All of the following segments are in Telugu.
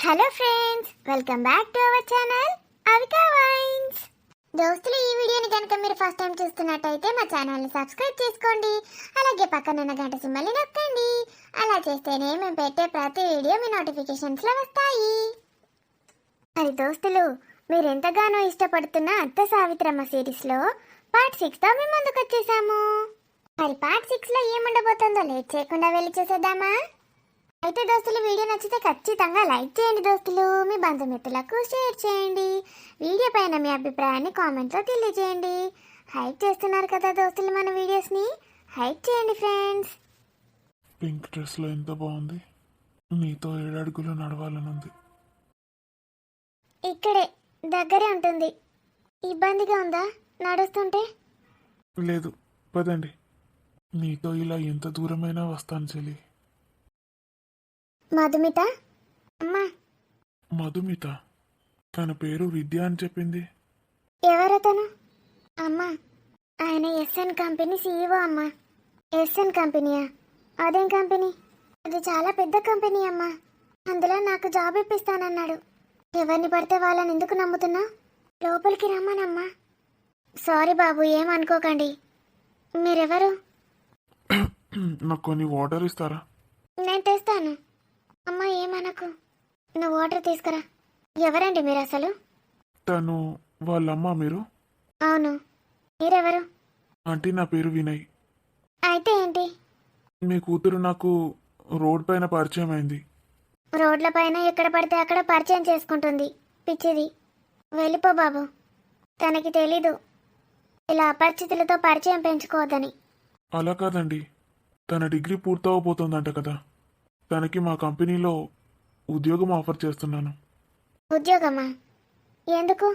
Hello friends, welcome back to our channel Avika wines. దోస్తులు, ఈ వీడియోని కనుక మీరు ఫస్ట్ టైం చూస్తున్నట్టయితే మా ఛానల్ని సబ్స్క్రైబ్ చేసుకోండి. అలాగే పక్కన ఉన్న గంట సింబల్ని నొక్కండి. అలా చేస్తేనే మేము పెట్టే ప్రతి వీడియో మీ నోటిఫికేషన్స్లో వస్తాయి. మరి దోస్తులు, మీరు ఎంతగానో ఇష్టపడుతున్న అత్త సావిత్రమ్మ సిరీస్లో పార్ట్ 6తో మేము ముందుకు వచ్చేసాము. మరి పార్ట్ 6లో ఏముండబోతుందో లేట్ చేయకుండా వెళ్ళి చూసేద్దామా? అయితే దోస్తులు, వీడియో నచ్చితే ఖచ్చితంగా లైక్ చేయండి దోస్తులు. మీ బంధుమిత్రులకు షేర్ చేయండి. వీడియో పైన మీ అభిప్రాయాన్ని కామెంట్లో తెలియజేయండి. హైప్ చేస్తున్నారు కదా దోస్తులు మన వీడియోస్ని, హైప్ చేయండి ఫ్రెండ్స్. పింక్ డ్రెస్లో ఎంత బాగుంది. నీతో 7 అడుగులు నడవాలనుంది. ఇక్కడే దగ్గరే ఉంటుంది. ఇబ్బందిగా ఉందా నడుస్తుంటే? లేదు, పదండి. నీతో ఇలా ఎంత దూరమైనా వస్తాను చెల్లి. మధుమిత అమ్మా. మధుమిత? తన పేరు విద్య అని చెప్పింది. ఎవరతను? అమ్మా, ఆయన ఎస్ఎన్ కంపెనీ సీఈఓ అమ్మా. ఎస్ఎన్ కంపెనీయా? అదేం కంపెనీ? అది చాలా పెద్ద కంపెనీ అమ్మా. అందులో నాకు జాబ్ ఇప్పిస్తానన్నాడు. ఎవరిని పడితే వాళ్ళని ఎందుకు నమ్ముతున్నా? లోపలికి రమ్మనమ్మా. సారీ బాబు, ఏమనుకోకండి. మీరెవరు? నాకు కొన్ని వాటర్ ఇస్తారా? నేను తెస్తాను. అమ్మా, ఏమనకు. నువ్వు వాటర్ తీసుకురా. ఎవరండి మీరు అసలు? తను వాళ్ళమ్మ. మీరు? అవును. మీరెవరు? ఆంటీ, నా పేరు వినయ్. అయితే ఏంటి? మీ కూతురు నాకు రోడ్ పైన పరిచయం అయింది. రోడ్ల పైన ఎక్కడ పడితే అక్కడ పరిచయం చేసుకుంటుంది. పిచ్చిది. వెళ్ళిపో బాబు. తనకి తెలీదు ఇలా అపరిచితులతో పరిచయం పెంచుకోవద్దని. అలా కాదండి, తన డిగ్రీ పూర్తవబోతోందంట కదా. తనకి మా కంపెనీలో ఉద్యోగం ఆఫర్ చేస్తున్నాను. ఉద్యోగమా? ఎందుకు?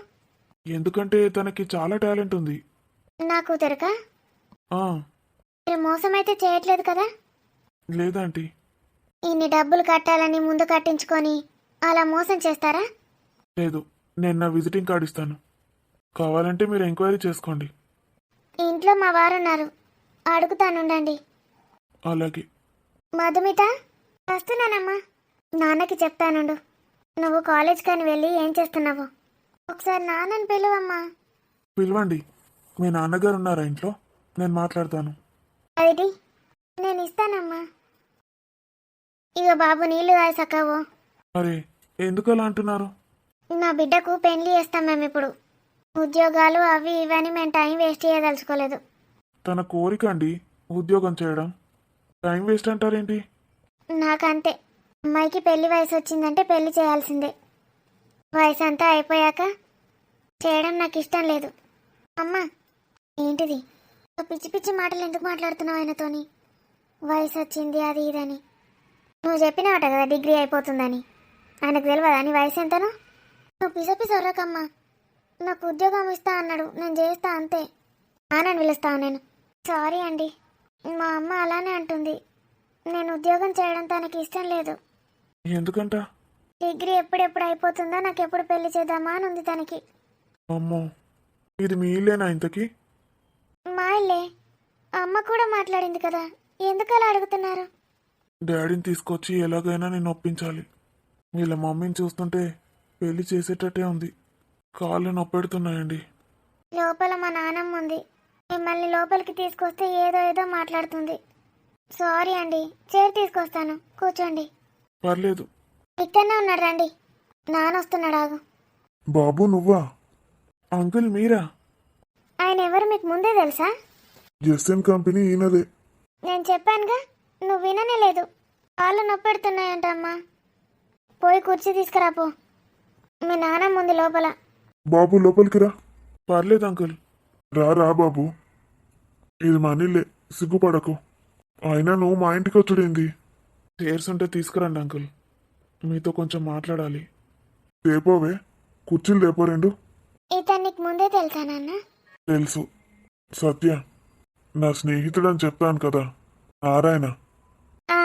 ఎందుకంటే తనకి చాలా టాలెంట్ ఉంది. నా కూతురుకా? ఆ, మీరు మోసమైతే చేయట్లేదు కదా? లేదంటీ. ఇన్ని డబ్బులు కట్టాలని ముందు కట్టించుకొని అలా మోసం చేస్తారా? లేదు, నేను నా విజిటింగ్ కార్డు ఇస్తాను. కావాలంటే మీరు ఎంక్వైరీ చేసుకోండి. ఇంట్లో మా వారున్నారు, అడుగుతానుండండి. అలాగే. మధుమిత, వస్తున్నానమ్మా. నాన్నకి చెప్తానుండు. నువ్వు కాలేజ్ కానీ వెళ్ళి ఏం చేస్తున్నావు? ఒకసారి నాన్నని పిలువమ్మా. పిలవండి. మీ నాన్నగారు ఉన్నారా ఇంట్లో? నేను మాట్లాడతాను. అది నేను ఇస్తానమ్మా. ఇగో బాబు, నీళ్లు తాగసకావో. అరే, ఎందుకు అలా అంటున్నారు? నా బిడ్డకు పెళ్లి చేస్తాం మేము ఇప్పుడు. ఉద్యోగాలు అవి ఇవని మేము టైం వేస్ట్ చేయదలుచుకోలేదు. తన కోరిక అండి ఉద్యోగం చేయడం. టైం వేస్ట్ అంటారేంటి? నాకంతే. అమ్మాయికి పెళ్లి వయసు వచ్చిందంటే పెళ్లి చేయాల్సిందే. వయసు అంతా అయిపోయాక చేయడం నాకు ఇష్టం లేదు. అమ్మా, ఏంటిది? పిచ్చి పిచ్చి మాటలు ఎందుకు మాట్లాడుతున్నావు ఆయనతోని? వయసు వచ్చింది అది ఇదని. నువ్వు చెప్పినావట కదా డిగ్రీ అయిపోతుందని. ఆయనకు తెలియదా నీ వయసు ఎంతనో? నువ్వు పిసపిసొర్రకమ్మా. నాకు ఉద్యోగం ఇస్తా అన్నాడు, నేను చేస్తా అంతే. నాన్నని పిలుస్తావు నేను. సారీ అండి, మా అమ్మ అలానే అంటుంది. నేను ఉద్యోగం చేయడం తనకి ఇష్టం లేదు. ఎందుకంట? డిగ్రీ ఎప్పుడెప్పుడు అయిపోతుందో, నాకు ఎప్పుడు పెళ్లి చేద్దామా అని ఉంది తనకి. అమ్మో, ఇది మీ ఇల్లేనా ఇంతకి? మా ఇల్లే. అమ్మ కూడా మాట్లాడింది కదా, ఎందుకు అలా అడుగుతున్నారు? డాడీని తీసుకొచ్చి ఎలాగైనా నేను ఒప్పించాలి. వీళ్ళ మమ్మీని చూస్తుంటే పెళ్లి చేసేటట్టే ఉంది. కాళ్ళు నొప్పెడుతున్నాయండి. లోపల మా నాన్నమ్మ ఉంది. మిమ్మల్ని లోపలికి తీసుకొస్తే ఏదో ఏదో మాట్లాడుతుంది. సారీ అండి, చైర్ తీసుకొస్తాను, కూర్చోండి. పర్లేదు. ఇక్కడనే ఉన్నాడు, రండి. నాన్న వస్తున్నాడు, ఆగు. బాబు, నువ్వా? అంకుల్ మీరా? ఆయన ఎవరు మీకు ముందే తెలుసా? ఎస్ఎన్ కంపెనీ ఈయనదే. నేను చెప్పానుగా, నువ్వు విననే లేదు. కాళ్ళు నొప్పెడుతున్నాయంట అమ్మా. పోయి కుర్చీ తీసుకురాపో. మీ నాన్న ముందు లోపల. బాబు, లోపలికి రా. పర్లేదు అంకుల్. రా బాబు, ఇది మనీలే, సిగ్గుపడకు. అయినా నువ్వు మా ఇంటికి వచ్చుడేంది? చైర్స్ ఉంటే తీసుకురండి అంకుల్, మీతో కొంచెం మాట్లాడాలి. లేపోవే, కుర్చీలు లేపో రెండు. ఇతనికి ముందే తెలుసా నాన్న? తెలుసు. సత్య నా స్నేహితుడని చెప్పాను కదా, నారాయణ. ఆ,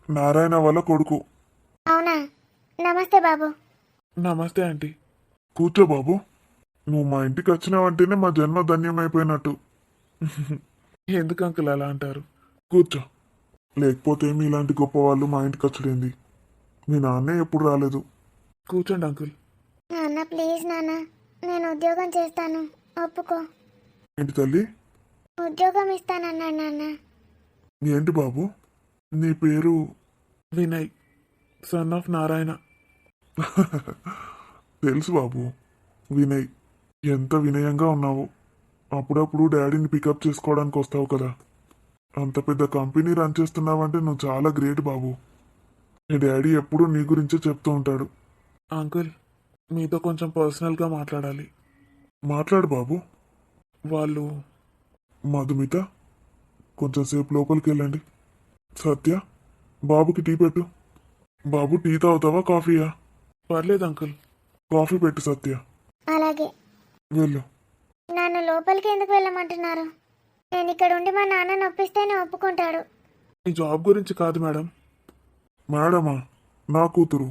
నారాయణ వాళ్ళ కొడుకు. అవునా? నమస్తే బాబు. నమస్తే ఆంటీ. కూర్చో బాబు. నువ్వు మా ఇంటికి వచ్చినావంటేనే మా జన్మ ధన్యమైపోయినట్టు. ఎందుకు అంకుల్ అలా అంటారు? కూర్చో. లేకపోతే మీలాంటి గొప్ప వాళ్ళు మా ఇంటికి వచ్చుడేంది? మీ నాన్నే ఎప్పుడు రాలేదు. కూర్చోండి అంకుల్. నాన్న ప్లీజ్ నాన్న, నేను ఉద్యోగం చేస్తాను, ఒప్పుకో. ఏంటి తల్లి? ఉద్యోగం ఇస్తానన్నాడు నాన్న. ఏంటి బాబు? నీ పేరు వినయ్, సన్ ఆఫ్ నారాయణ. తెలుసు బాబు, వినయ్. ఎంత వినయంగా ఉన్నావు. అప్పుడప్పుడు డాడీని పికప్ చేసుకోవడానికి వస్తావు కదా. అంత పెద్ద కంపెనీ రన్ చేస్తున్నావంటే నువ్వు చాలా గ్రేట్ బాబు. నీ డాడీ ఎప్పుడూ నీ గురించే చెప్తూ ఉంటాడు. అంకుల్, మీతో కొంచెం పర్సనల్గా మాట్లాడాలి. మాట్లాడు బాబు. వాళ్ళు మధుమిత, కొంచెం సేపు లోపలికి వెళ్ళండి. సత్య, బాబుకి టీ పెట్టు. బాబు టీ తాగుతావా కాఫీయా? పర్లేదు అంకుల్. కాఫీ పెట్టు సత్య. అలాగే. వెళ్ళు. నన్ను లోపలికి ఎందుకు వెళ్ళమంటున్నారు? నేను ఇక్కడ ఉండి మా నాన్న నొప్పిస్తేనే ఒప్పుకుంటాడు. ఈ జాబ్ గురించి కాదు మేడం. మేడమా? నా కూతురు.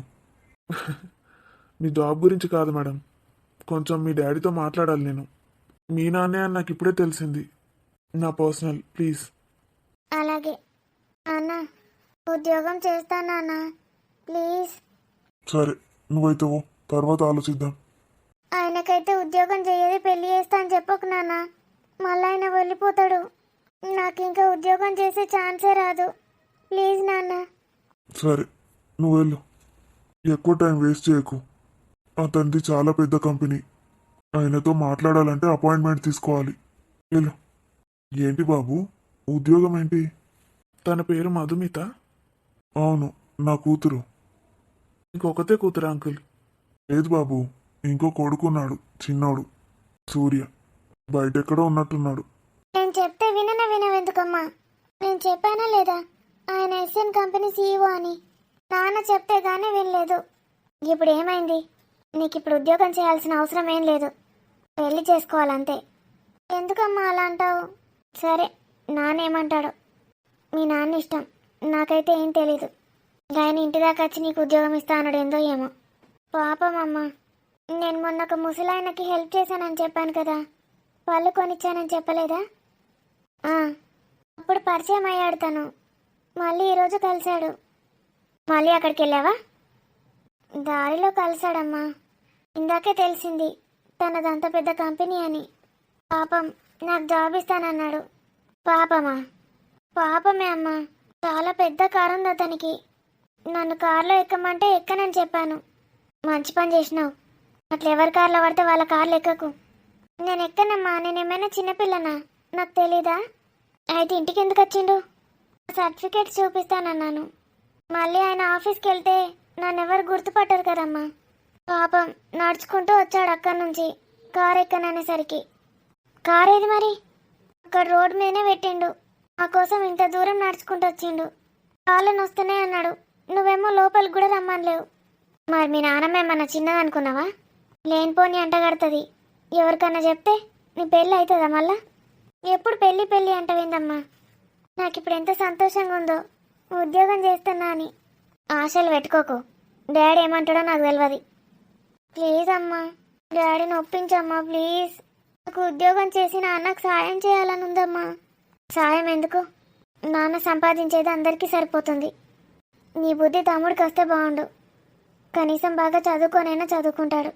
మీ జాబ్ గురించి కాదు మేడం. కొంచెం మీ డాడీతో మాట్లాడాలి నేను. మీ నాన్నే అని నాకు ఇప్పుడే తెలిసింది. నా పర్సనల్, ప్లీజ్. అలాగే నాన్న, ఉద్యోగం చేస్తాను నాన్న, ప్లీజ్. సరే, నువ్వైతే ఓ, తర్వాత ఆలోచిద్దాం. ఆయనకైతే ఉద్యోగం చేయదే పెళ్లి చేస్తా అని చెప్పకు నాన్న, మళ్ళీ ఆయన వెళ్ళిపోతాడు. నాకు ఇంకా ఉద్యోగం చేసే ఛాన్సే రాదు, ప్లీజ్ నాన్న. సరే, నువ్వు వెళ్ళు. ఎక్కువ టైం వేస్ట్ చేయకు. అతనిది చాలా పెద్ద కంపెనీ. ఆయనతో మాట్లాడాలంటే అపాయింట్మెంట్ తీసుకోవాలి. వెళ్ళు. ఏంటి బాబు, ఉద్యోగం ఏంటి? తన పేరు మధుమిత. అవును, నా కూతురు. ఇంకొకతే కూతురు అంకుల్. లేదు బాబు, ఇంకో కొడుకున్నాడు, చిన్నోడు, సూర్య. బయటెక్కడో ఉన్నట్టున్నాడు. నేను చెప్తే వినవెందుకమ్మా? నేను చెప్పానా లేదా ఆయన ఎస్ఎన్ కంపెనీ సీఈఓ అని? నాన్న చెప్తే గానీ వినలేదు. ఇప్పుడు ఏమైంది? నీకు ఇప్పుడు ఉద్యోగం చేయాల్సిన అవసరం ఏం లేదు, పెళ్లి చేసుకోవాలంతే. ఎందుకమ్మా అలా అంటావు? సరే, నాన్నేమంటాడు? మీ నాన్న ఇష్టం, నాకైతే ఏం తెలీదు. ఆయన ఇంటి దాకా వచ్చి నీకు ఉద్యోగం ఇస్తా అన్నాడు, ఏందో ఏమో. పాపం అమ్మ, నేను మొన్న ఒక ముసలాయనకి హెల్ప్ చేశానని చెప్పాను కదా, పళ్ళు కొనిచ్చానని చెప్పలేదా? అప్పుడు పరిచయం అయ్యాడు తను. మళ్ళీ ఈరోజు కలిశాడు. మళ్ళీ అక్కడికి వెళ్ళావా? దారిలో కలిశాడమ్మా. ఇందాకే తెలిసింది తనదంత పెద్ద కంపెనీ అని. పాపం, నాకు జాబ్ ఇస్తానన్నాడు. పాపమా? పాపమే అమ్మా, చాలా పెద్ద కారు ఉంది అతనికి. నన్ను కారులో ఎక్కమంటే ఎక్కనని చెప్పాను. మంచి పని చేసినావు. అట్లా ఎవరి కార్లో పడితే వాళ్ళ కార్లు ఎక్కకు. నేను ఎక్కనమ్మా, నేనేమైనా చిన్నపిల్లనా? నాకు తెలీదా? అయితే ఇంటికి ఎందుకు వచ్చిండు? సర్టిఫికేట్స్ చూపిస్తానన్నాను. మళ్ళీ ఆయన ఆఫీస్కి వెళ్తే నన్నెవరు గుర్తుపట్టరు కదమ్మా. పాపం, నడుచుకుంటూ వచ్చాడు అక్కడి నుంచి కారు ఎక్కననేసరికి. కారు ఏది మరి? అక్కడ రోడ్ మీదనే పెట్టిండు. మా కోసం ఇంత దూరం నడుచుకుంటూ వచ్చిండు. కాళ్ళు నొస్తూనే అన్నాడు. నువ్వేమో లోపలికి కూడా రమ్మనలేవు. మరి మీ నాన్నమ్మ ఏమన్నా చిన్నదనుకున్నావా? లేనిపోని అంటగడుతుంది. ఎవరికన్నా చెప్తే నీ పెళ్ళి అవుతుందా మళ్ళా? ఎప్పుడు పెళ్ళి పెళ్ళి అంటవేందమ్మా? నాకు ఇప్పుడు ఎంత సంతోషంగా ఉందో ఉద్యోగం చేస్తున్నా అని. ఆశలు పెట్టుకోకు, డాడీ ఏమంటాడో నాకు తెలియదు. ప్లీజ్ అమ్మా, డాడీని ఒప్పించమ్మా ప్లీజ్. నాకు ఉద్యోగం చేసి నాన్నకు సాయం చేయాలని ఉందమ్మా. సాయం ఎందుకు? నాన్న సంపాదించేది అందరికీ సరిపోతుంది. నీ బుద్ధి తమ్ముడికి వస్తే బాగుండు. కనీసం బాగా చదువుకోనైనా చదువుకుంటాడు.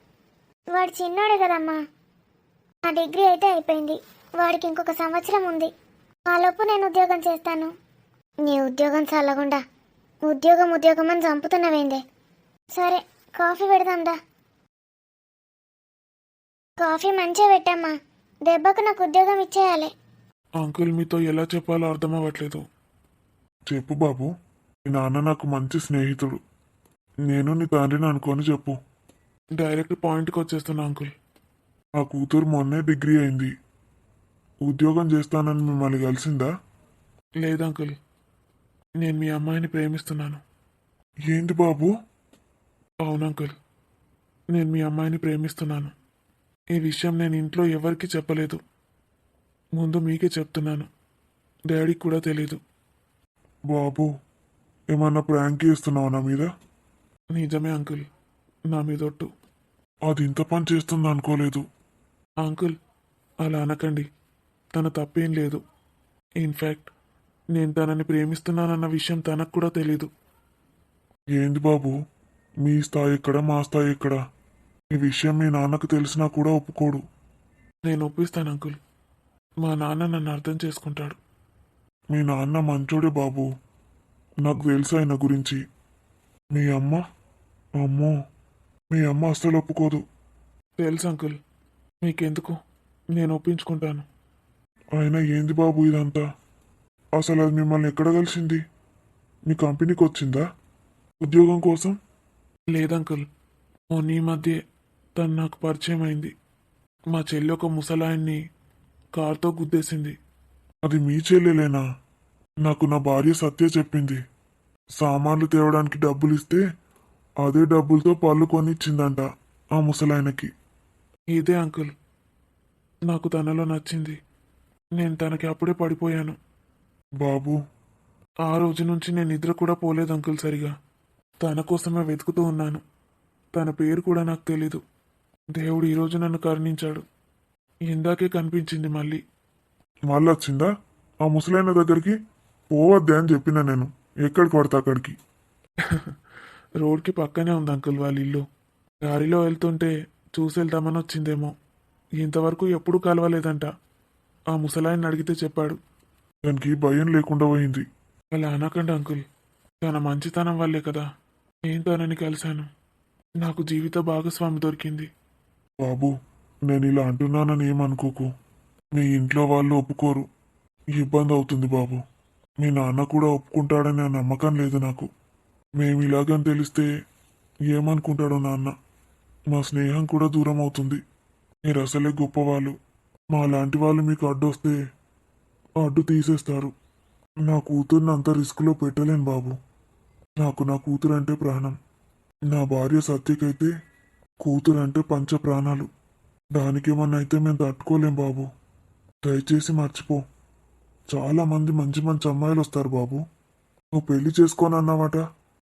వాడు చిన్నోడే కదమ్మా. నా డిగ్రీ అయితే అయిపోయింది, వాడికి ఇంకొక సంవత్సరం ఉంది. ఆలోపు నేను ఉద్యోగం చేస్తాను. నీ ఉద్యోగం చల్లగుండా. ఉద్యోగం అని చంపుతున్నవేందే. సరే, కాఫీ పెడదాందా. కాఫీ మంచిగా పెట్టమ్మా, దెబ్బకు నాకు ఉద్యోగం ఇచ్చేయాలి. అంకుల్, మీతో ఎలా చెప్పాలో అర్థం అవ్వట్లేదు. చెప్పు బాబు. మీ నాన్న నాకు మంచి స్నేహితుడు. నేను నీ తండ్రిని అనుకొని చెప్పు. డైరెక్ట్ పాయింట్కి వచ్చేస్తున్నా అంకుల్. నా కూతురు మొన్నే డిగ్రీ అయింది. ఉద్యోగం చేస్తానని మిమ్మల్ని కలిసిందా? లేదు అంకుల్, నేను మీ అమ్మాయిని ప్రేమిస్తున్నాను. ఏంటి బాబు? అవును అంకుల్, నేను మీ అమ్మాయిని ప్రేమిస్తున్నాను. ఈ విషయం నేను ఇంట్లో ఎవరికీ చెప్పలేదు. ముందు మీకే చెప్తున్నాను. డాడీకి కూడా తెలీదు. బాబు, ఏమన్నా ప్రాంక్ చేస్తున్నావు నా మీద? నిజమే అంకుల్, నా మీదొట్టు. అది ఇంత పని చేస్తుంది అనుకోలేదు. అంకుల్, అలా అనకండి. తన తప్పేం లేదు. ఇన్ఫ్యాక్ట్ నేను తనని ప్రేమిస్తున్నానన్న విషయం తనకు కూడా తెలీదు. ఏంది బాబు, మీ స్థాయి ఎక్కడ, మా స్థాయి ఎక్కడ? ఈ విషయం మీ నాన్నకు తెలిసినా కూడా ఒప్పుకోడు. నేను ఒప్పిస్తాను అంకుల్. మా నాన్న నన్ను అర్థం చేసుకుంటాడు. మీ నాన్న మంచోడే బాబు. నాకు తెలుసు ఆయన గురించి. మీ అమ్మ, అమ్మో, మీ అమ్మ అస్సలు ఒప్పుకోదు. తెలుసు అంకుల్. మీకెందుకు, నేను ఒప్పించుకుంటాను. అయినా ఏంది బాబు ఇదంతా? అసలు అది మిమ్మల్ని ఎక్కడ కలిసింది? మీ కంపెనీకి వచ్చిందా ఉద్యోగం కోసం? లేదంకుల్, మొన్న ఈ మధ్య తను నాకు పరిచయం అయింది. మా చెల్లి ఒక ముసలాయన్ని కారుతో గుద్దేసింది. అది మీ చెల్లెలేనా? నాకు నా భార్య సత్య చెప్పింది. సామాన్లు తేవడానికి డబ్బులు ఇస్తే అదే డబ్బులతో పళ్ళు కొనిచ్చిందంట ఆ ముసలాయనకి. ఇదే అంకుల్, నాకు తనలో నచ్చింది. నేను తనకి అప్పుడే పడిపోయాను. బాబు, ఆ రోజు నుంచి నేను నిద్ర కూడా పోలేదు అంకుల్ సరిగా. తన కోసమే వెతుకుతూ ఉన్నాను. తన పేరు కూడా నాకు తెలీదు. దేవుడు ఈరోజు నన్ను కరుణించాడు. ఇందాకే కనిపించింది మళ్ళీ. మళ్ళీ వచ్చిందా ఆ ముసలైన దగ్గరికి? పోవద్దే అని చెప్పినా నేను. ఎక్కడికి పడతా అక్కడికి. రోడ్కి పక్కనే ఉంది అంకుల్ వాళ్ళ ఇల్లు. దారిలో వెళ్తుంటే చూసి వెళ్దామని వచ్చిందేమో. ఇంతవరకు ఎప్పుడూ కలవలేదంట. ఆ ముసలాయన్ని అడిగితే చెప్పాడు. దానికి భయం లేకుండా పోయింది. అలా అనకండి అంకుల్. తన మంచితనం వల్లే కదా నేను తనని కలిశాను. నాకు జీవిత భాగస్వామి దొరికింది. బాబు, నేను ఇలా అంటున్నానని ఏమనుకోకు. మీ ఇంట్లో వాళ్ళు ఒప్పుకోరు. ఇబ్బంది అవుతుంది బాబు. మీ నాన్న కూడా ఒప్పుకుంటాడనే నమ్మకం లేదు నాకు. మేము ఇలాగని తెలిస్తే ఏమనుకుంటాడో నాన్న. మా స్నేహం కూడా దూరం అవుతుంది. మీరు అసలే గొప్పవాళ్ళు. మా లాంటి వాళ్ళు మీకు అడ్డొస్తే అడ్డు తీసేస్తారు. నా కూతుర్ని అంత రిస్క్లో పెట్టలేను బాబు. నాకు నా కూతురు అంటే ప్రాణం. నా భార్య సత్యకైతే కూతురు అంటే పంచ ప్రాణాలు. దానికేమన్నా అయితే మేము తట్టుకోలేం బాబు. దయచేసి మర్చిపో. చాలా మంది మంచి మంచి అమ్మాయిలు వస్తారు బాబు. నువ్వు పెళ్లి చేసుకోనన్నావట.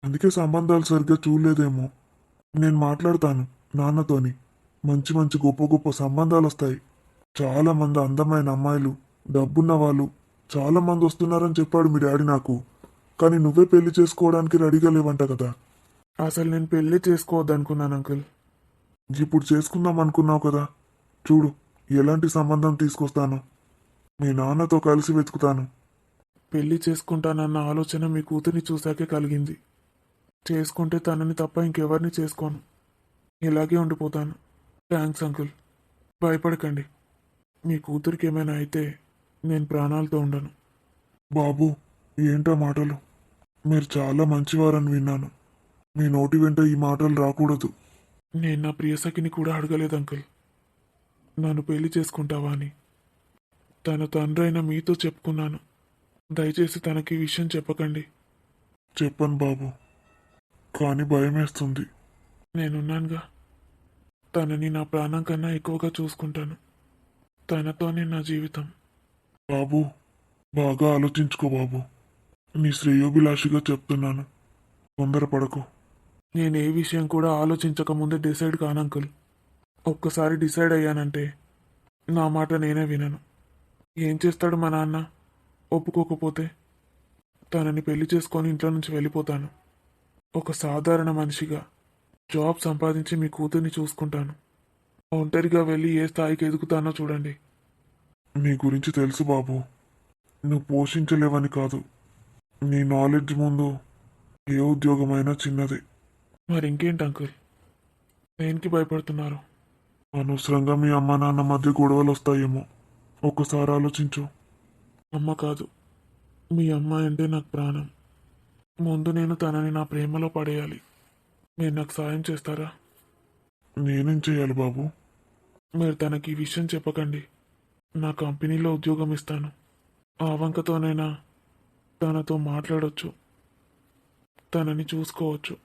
అందుకే సంబంధాలు సరిగ్గా చూడలేదేమో. నేను మాట్లాడతాను నాన్నతోని. మంచి మంచి గొప్ప గొప్ప సంబంధాలు వస్తాయి. చాలా మంది అందమైన అమ్మాయిలు, డబ్బున్న వాళ్ళు చాలా మంది వస్తున్నారని చెప్పాడు మీ డాడీ నాకు. కానీ నువ్వే పెళ్లి చేసుకోవడానికి రెడీగా లేవంట కదా. అసలు నేను పెళ్లి చేసుకోవద్దనుకున్నాను అంకుల్. ఇప్పుడు చేసుకుందాం అనుకున్నావు కదా. చూడు ఎలాంటి సంబంధం తీసుకొస్తాను. మీ నాన్నతో కలిసి వెతుకుతాను. పెళ్లి చేసుకుంటానన్న ఆలోచన మీ కూతుర్ని చూశాకే కలిగింది. చేసుకుంటే తనని తప్ప ఇంకెవరిని చేసుకోను. ఇలాగే ఉండిపోతాను. Thanks uncle. భయపడకండి. మీ కూతురికి ఏమైనా అయితే నేను ప్రాణాలతో ఉండను. బాబు, ఏంటో మాటలు? మీరు చాలా మంచివారని విన్నాను. మీ నోటి వెంట ఈ మాటలు రాకూడదు. నేను నా ప్రియసఖిని కూడా అడగలేదు అంకుల్, నన్ను పెళ్లి చేసుకుంటావా అని. తన తండ్రి అయిన మీతో చెప్పుకున్నాను. దయచేసి తనకి ఈ విషయం చెప్పకండి. చెప్పను బాబు, కానీ భయమేస్తుంది. నేనున్నానుగా. తనని నా ప్రాణం కన్నా ఎక్కువగా చూసుకుంటాను. తనతోనే నా జీవితం. బాబు, బాగా ఆలోచించుకో బాబు. నీ శ్రేయోభిలాషిగా చెప్తున్నాను. తొందరపడకు. నేను ఏ విషయం కూడా ఆలోచించకముందే డిసైడ్ కానంకుల్. ఒక్కసారి డిసైడ్ అయ్యానంటే నా మాట నేనే వినను. ఏం చేస్తాడు మా నాన్న ఒప్పుకోకపోతే? తనని పెళ్లి చేసుకొని ఇంట్లో నుంచి వెళ్ళిపోతాను. ఒక సాధారణ మనిషిగా జాబ్ సంపాదించి మీ కూతుర్ని చూసుకుంటాను. ఒంటరిగా వెళ్ళి ఏ స్థాయికి ఎదుగుతానో చూడండి. నీ గురించి తెలుసు బాబు. నువ్వు పోషించలేవని కాదు. నీ నాలెడ్జ్ ముందు ఏ ఉద్యోగమైనా చిన్నదే. మరి ఇంకేంటి అంకుల్, దేనికి భయపడుతున్నారు? అనవసరంగా మీ అమ్మ నాన్న మధ్య గొడవలు వస్తాయేమో. ఒక్కసారి ఆలోచించు. అమ్మ కాదు, మీ అమ్మాయి అంటే నాకు ప్రాణం. ముందు నేను తనని నా ప్రేమలో పడేయాలి. మీరు నాకు సాయం చేస్తారా? నేనేం చేయాలి బాబు? మీరు తనకి ఈ విషయం చెప్పకండి. నా కంపెనీలో ఉద్యోగం ఇస్తాను. ఆ వంకతోనైనా తనతో మాట్లాడొచ్చు, తనని చూసుకోవచ్చు.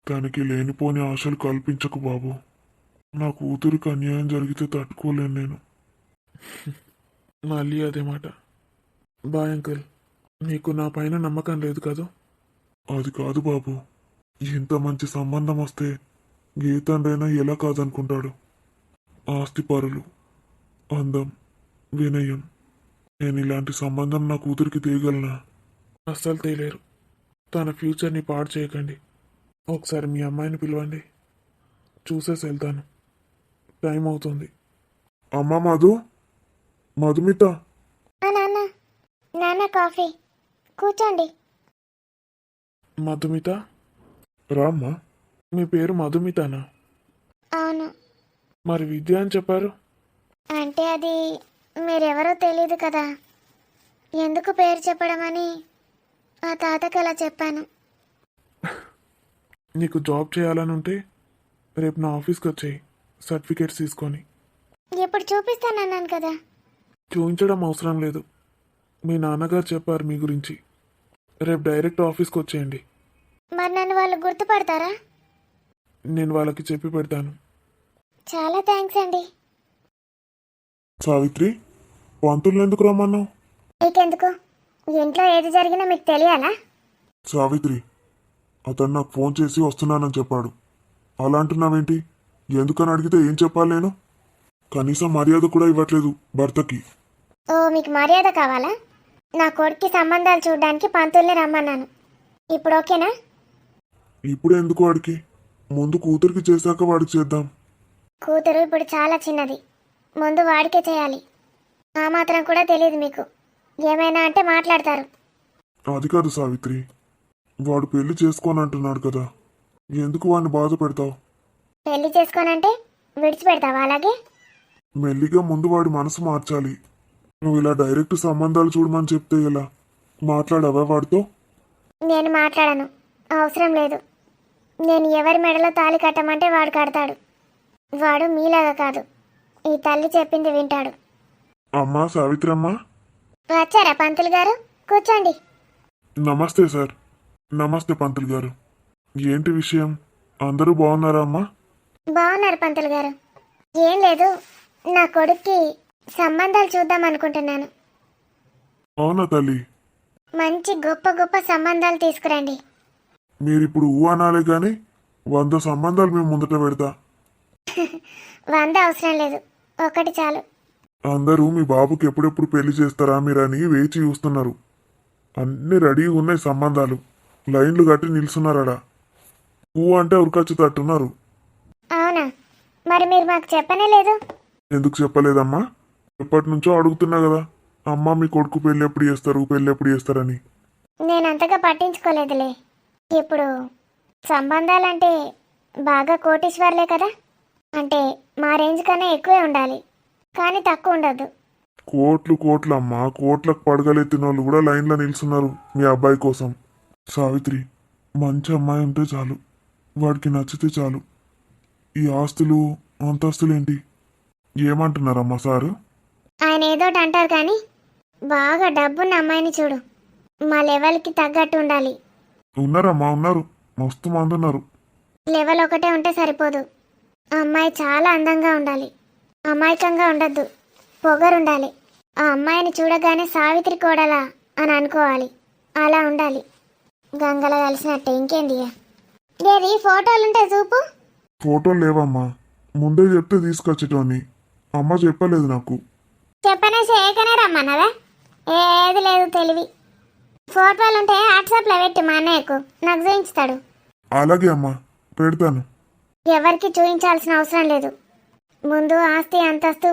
తనకి లేనిపోని ఆశలు కల్పించకు బాబు. నా కూతురికి అన్యాయం జరిగితే తట్టుకోలేను నేను. మళ్ళీ అదే మాట. Bye uncle. నీకు నా పైన నమ్మకం లేదు కాదు? అది కాదు బాబు. ఇంత మంచి సంబంధం వస్తే ఏ తండ్రైనా ఎలా కాదనుకుంటాడు? ఆస్తిపరులు, అందం, వినయం. నేను ఇలాంటి సంబంధం నా కూతురికి తేయగలనా? అస్సలు తేలేరు. తన ఫ్యూచర్ని పాడు చేయకండి. ఒకసారి మీ అమ్మాయిని పిలవండి, చూసేసి వెళ్తాను. టైం అవుతుంది. అమ్మ మధుమిత. నాన్న, నాన్న కాఫీ. కూర్చోండి. మధుమిత, రామ్మా. మీ పేరు మధుమితనా? అవును. మరి విద్య అని చెప్పారు. అంటే అది మీరెవరో తెలీదు కదా, ఎందుకు పేరు చెప్పడమని ఆ తాతకి అలా చెప్పాను. నీకు జాబ్ చేయాలని ఉంటే రేపు నా ఆఫీస్కి వచ్చేయి, సర్టిఫికేట్స్ తీసుకొని. ఇప్పుడు చూపిస్తానన్నాను కదా. చూపించడం అవసరం లేదు, మీ నాన్నగారు చెప్పారు మీ గురించి. రేపు డైరెక్ట్ ఆఫీస్కి వచ్చేయండి. మరి నన్ను వాళ్ళు గుర్తుపడతారా? నేను వాళ్ళకి చెప్పి పెడతాను. చాలా థ్యాంక్స్ అండి. సావిత్రి, పంతుల్ని ఎందుకు రమ్మన్నావు? మీకెందుకు? ఇంట్లో ఏది జరిగినా మీకు తెలియాలా? సావిత్రి, అతను నాకు ఫోన్ చేసి వస్తున్నానని చెప్పాడు. అలా అంటున్నావేంటి? ఎందుకని అడిగితే ఏం చెప్పాలి నేను? కనీసం మర్యాద కూడా ఇవ్వట్లేదు భర్తకి. ఓ, మీకు మర్యాద కావాలా? నా కొడుక్కి సంబంధాలు చూడడానికి పంతుల్ని రమ్మన్నాను. ఇప్పుడు ఓకేనా? ఇప్పుడు ఎందుకు వాడికి? ముందు కూతురికి చేశాక వాడికి చేద్దాం. కూతురు ఇప్పుడు చాలా చిన్నది, ముందు వాడికే చేయాలి. ఆ మాత్రం కూడా తెలియదు మీకు. ఏమైనా అంటే మాట్లాడతారు. అది కాదు సావిత్రి, వాడు పెళ్లి చేసుకోనంటున్నాడు కదా, ఎందుకు వాడిని బాధ పెడతావు? పెళ్లి చేసుకోనంటే విడిచిపెడతావా అలాగే? మెల్లిగా ముందు వాడి మనసు మార్చాలి. నువ్వు ఇలా డైరెక్ట్ సంబంధాలు చూడమని చెప్తే ఎలా? మాట్లాడావా వాడితో? నేను మాట్లాడను, అవసరం లేదు. నేను ఎవరి మెడలో తాళి కట్టమంటే వాడు కడతాడు. వాడు మీలాగా కాదు, ఈ తల్లి చెప్పింది వింటాడు. అమ్మా సావిత్రమ్మా. వచ్చారా పంతులు గారు? కూర్చోండి. నమస్తే సార్. నమస్తే పంతులు గారు. ఏంటి విషయం? అందరూ బాగున్నారా అమ్మా? బాగున్నారు పంతులు గారు. ఏం లేదు, నా కొడుక్కి సంబంధాలు చూద్దాం అనుకుంటున్నాను. అవునా తల్లి? మంచి గొప్ప గొప్ప సంబంధాలు తీసుకురండి. మీరిప్పుడు ఊ అనాలే గాని 100 సంబంధాలు మేము ముందట పెడతా. 100 అవసరం లేదు, ఒకటి చాలు. అందరూ మీ బాబుకి ఎప్పుడెప్పుడు పెళ్లి చేస్తారా మీరని వేచి చూస్తున్నారు. అన్ని రెడీగా ఉన్నాయి సంబంధాలు, లైన్లు కట్టి నిల్చున్నారడా. ఊ అంటే ఉరికొచ్చి తట్టున్నారు. అవునా? మరి మీరు మాకు చెప్పనే లేదు. ఎందుకు చెప్పలేదమ్మా? ఎప్పటి నుంచో అడుగుతున్నా కదా, అమ్మ మీ కొడుకు పెళ్ళి ఎప్పుడు చేస్తారు, పెళ్ళి ఎప్పుడు చేస్తారని. నేను అంతగా పట్టించుకోలేదులే. ఇప్పుడు సంబంధాలంటే బాగా కోటీశ్వర్లే కదా, అంటే మా రేంజ్ కన్నా ఎక్కువే ఉండాలి, కానీ తక్కువ ఉండద్దు. కోట్లు అమ్మా, కోట్లకు పడగలెత్తిన వాళ్ళు కూడా లైన్లో నిల్చున్నారు మీ అబ్బాయి కోసం. సావిత్రి, మంచి అమ్మాయి ఉంటే చాలు, వాడికి నచ్చితే చాలు. ఈ ఆస్తులు అంతస్తులేంటి? ఏమంటున్నారమ్మా సారు? ఆయన ఏదోటి అంటారు కానీ బాగా డబ్బున్న అమ్మాయిని చూడు, మా లెవెల్కి తగ్గట్టు ఉండాలి. ఉన్నారమ్మా, ఉన్నారు, మస్తు మంది ఉన్నారు. లెవెల్ ఒకటే ఉంటే సరిపోదు, ఆ అమ్మాయి చాలా అందంగా ఉండాలి, అమాయకంగా ఉండద్దు, పొగరుండాలి. ఆ అమ్మాయిని చూడగానే సావిత్రి కోడలా అని అనుకోవాలి, అలా ఉండాలి. గంగలో కలిసినట్టే, ఇంకేంది? ఏది ఫోటోలుంటే చూపు. ఫోటోలు లేవమ్మా, ముందే చెప్తే తీసుకొచ్చేటోని. అమ్మ చెప్పలేదు నాకు. చెప్పనే చేయకనే రమ్మన్నదా? ఏది లేదు తెలివి. ఫోటోలుంటే వాట్సాప్లో పెట్టి మా అన్నయ్యకు, నాకు చూపించుతాడు. అలాగే అమ్మా, పెడతాను. ఎవరికి చూపించాల్సిన అవసరం లేదు. ముందు ఆస్తి అంతస్తు,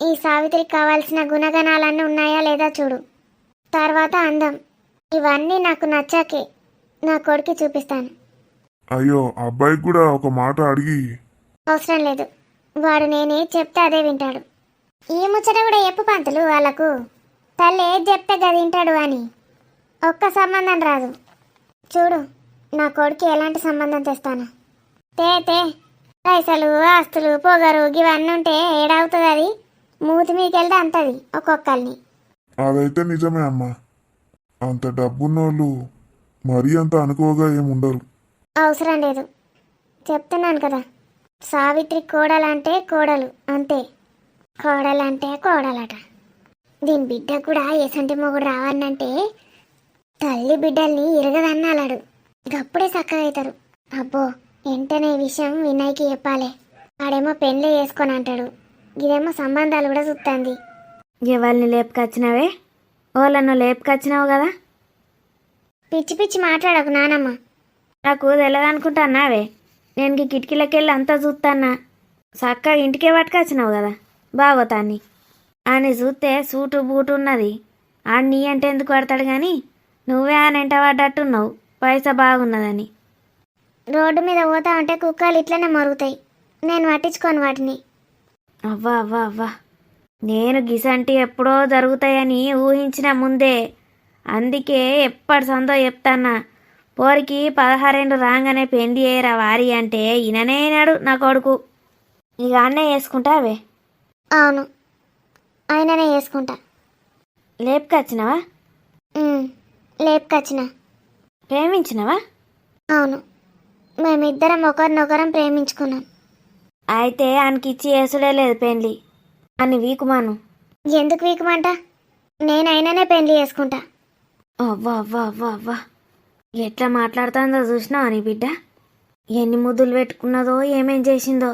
ఈ సావిత్రికి కావాల్సిన గుణగణాలన్నీ ఉన్నాయా లేదా చూడు. తర్వాత అందం. ఇవన్నీ నాకు నచ్చాకే నా కొడుకు చూపిస్తాను. అయ్యో, అబ్బాయికి కూడా ఒక మాట అడిగి. అవసరం లేదు, వాడు నేనే చెప్తే అదే వింటాడు. ఈ ముచ్చట కూడా చెప్పు పంతులు వాళ్ళకు, తల్లి ఏది చెప్తే గది వింటాడు అని. ఒక్క సంబంధం రాదు. చూడు నా కొడుకు ఎలాంటి సంబంధం తెస్తాను. తే పైసలు ఆస్తులు పొగరు ఇవన్నీ ఉంటే ఏడవుతుంది, అది మూతి మీకెళ్తే అంతది ఒక్కొక్కరిని. అదైతే నిజమే అమ్మా, అంత డబ్బున్నోళ్ళు మరీ అంత అనుకోగా ఏముండరు. అవసరం లేదు, చెప్తున్నాను కదా. సావిత్రి కోడలంటే కోడలు అంతే, కోడలంటే కోడలట. దీని బిడ్డ కూడా ఎసంటి మొగుడు రావాలంటే తల్లి బిడ్డల్ని ఇరగదన్నాలాడు, గప్పుడే చక్కగా అవుతారు. అబ్బో, వెంటనే ఈ విషయం వినయ్కి చెప్పాలి. ఆడేమో పెళ్ళి చేసుకొని అంటాడు, ఇదేమో సంబంధాలు కూడా చూస్తుంది. ఎవరిని లేపుకొచ్చినావే? వాళ్ళను లేపుకొచ్చినావు కదా. పిచ్చి పిచ్చి మాట్లాడకు నానమ్మ. నాకు తెలియదనుకుంటానావే నేను కిటికీలకి వెళ్ళి అంతా చూస్తానా చక్కగా ఇంటికే పట్టుకొచ్చినావు కదా బాగోతాన్ని అని చూస్తే సూటు బూటు ఉన్నది ఆడు నీ అంటే ఎందుకు పడతాడు కానీ నువ్వే ఆయన ఎంట పడ్డట్టున్నావు పైసా బాగున్నదని. రోడ్డు మీద పోతా ఉంటే కుక్కలు ఇట్లనే మరుగుతాయి, నేను పట్టించుకోను వాటిని. అవ్వా అవ్వా అవ్వా నేను గిసంటి ఎప్పుడో జరుగుతాయని ఊహించిన ముందే, అందుకే ఎప్పటి సందో చెప్తానా పోరికి 16 రాగానే పెళ్లి చేయరా వారి అంటే ఈయననేనాడు నా కొడుకు. ఇక అన్నే వేసుకుంటావే. అవును, ఆయననే వేసుకుంటా. లేపుకొచ్చినావా? లేపుకొచ్చిన. ప్రేమించినవా? అవును, మేమిద్దరం ఒకరినొకరం ప్రేమించుకున్నాం. అయితే ఆయనకిచ్చి వేసుడే లేదు పెళ్లి అని వీకుమాను. ఎందుకు వీకమంట, నేను ఆయననే పెళ్లి చేసుకుంటా. అవ్వా అవ్వా అవ్వా అవ్వా ఎట్లా మాట్లాడుతుందో చూసినావా నీ బిడ్డ? ఎన్ని ముద్దులు పెట్టుకున్నదో ఏమేం చేసిందో.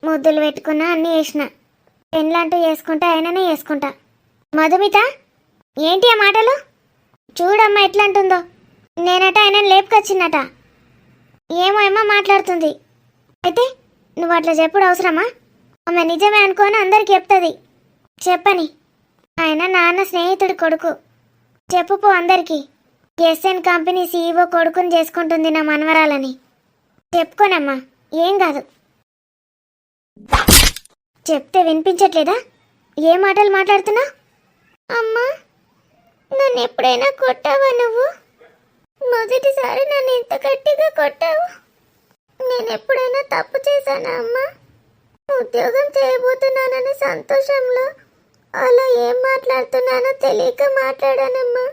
ముద్దులు పెట్టుకున్నా అన్నీ వేసిన, పెళ్ళంటూ చేసుకుంటా ఆయననే చేసుకుంటా. మధుమిత, ఏంటి ఆ మాటలు? చూడమ్మా ఎట్లా అంటుందో. నేనట ఆయనను లేపుకొచ్చినట ఏమో ఏమో మాట్లాడుతుంది. అయితే నువ్వు అట్లా చెప్పుడు అవసరమా? ఆమె నిజమే అనుకోని అందరికి చెప్తుంది. చెప్పని, ఆయన నాన్న స్నేహితుడి కొడుకు. చెప్పుపో అందరికి, ఎస్ఎన్ కంపెనీ సీఈఓ కొడుకుని చేసుకుంటుంది నా మనవరాలని చెప్పుకోనమ్మా, ఏం కాదు. చెప్తే వినిపించట్లేదా? ఏ మాటలు మాట్లాడుతున్నా? అమ్మా, నన్ను ఎప్పుడైనా కొట్టావా నువ్వు? మొదటిసారి నన్ను ఇంత గట్టిగా కొట్టావు. నేను ఎప్పుడైనా తప్పు చేశానా అమ్మా? ఉద్యోగం చేయబోతున్నానని సంతోషంలో అలా ఏం మాట్లాడుతున్నానో తెలియక మాట్లాడానమ్మా.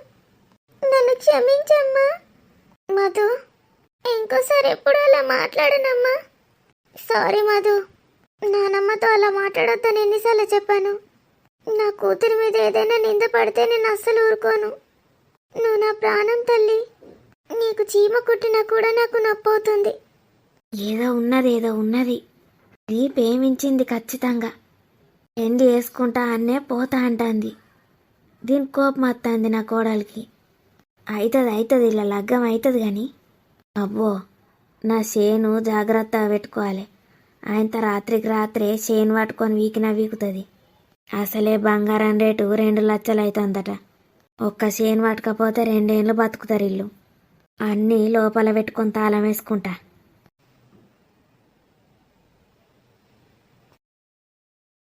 నన్ను క్షమించమ్మా. మధు, ఇంకోసారి ఎప్పుడు అలా మాట్లాడనమ్మా. సారీ మధు, నానమ్మతో అలా మాట్లాడొద్దని ఎన్నిసార్లు చెప్పాను. నా కూతురి మీద ఏదైనా నింద పడితే నేను అస్సలు ఊరుకోను. నువ్వు నా ప్రాణం తల్లి. నీకు చీమ కుట్టినా కూడా నాకు నొప్పవుతుంది. ఏదో ఉన్నది ఇది ప్రేమించింది ఖచ్చితంగా. ఎండి వేసుకుంటా అన్నే పోతా అంటాంది. దీని కోపం వస్తుంది నా కోడలికి. అవుతుంది ఇలా లగ్గం అవుతుంది కానీ అబ్బో నా చేను జాగ్రత్తగా పెట్టుకోవాలి. ఆయనతో రాత్రికి రాత్రే చేను పట్టుకొని వీకుతుంది. అసలే బంగారం రేటు 2 లక్షలు అవుతుందట. ఒక్క చేను పట్టకపోతే 2 ఏళ్ళు బతుకుతారు ఇల్లు. అన్నీ లోపల పెట్టుకొని తాళం వేసుకుంటా.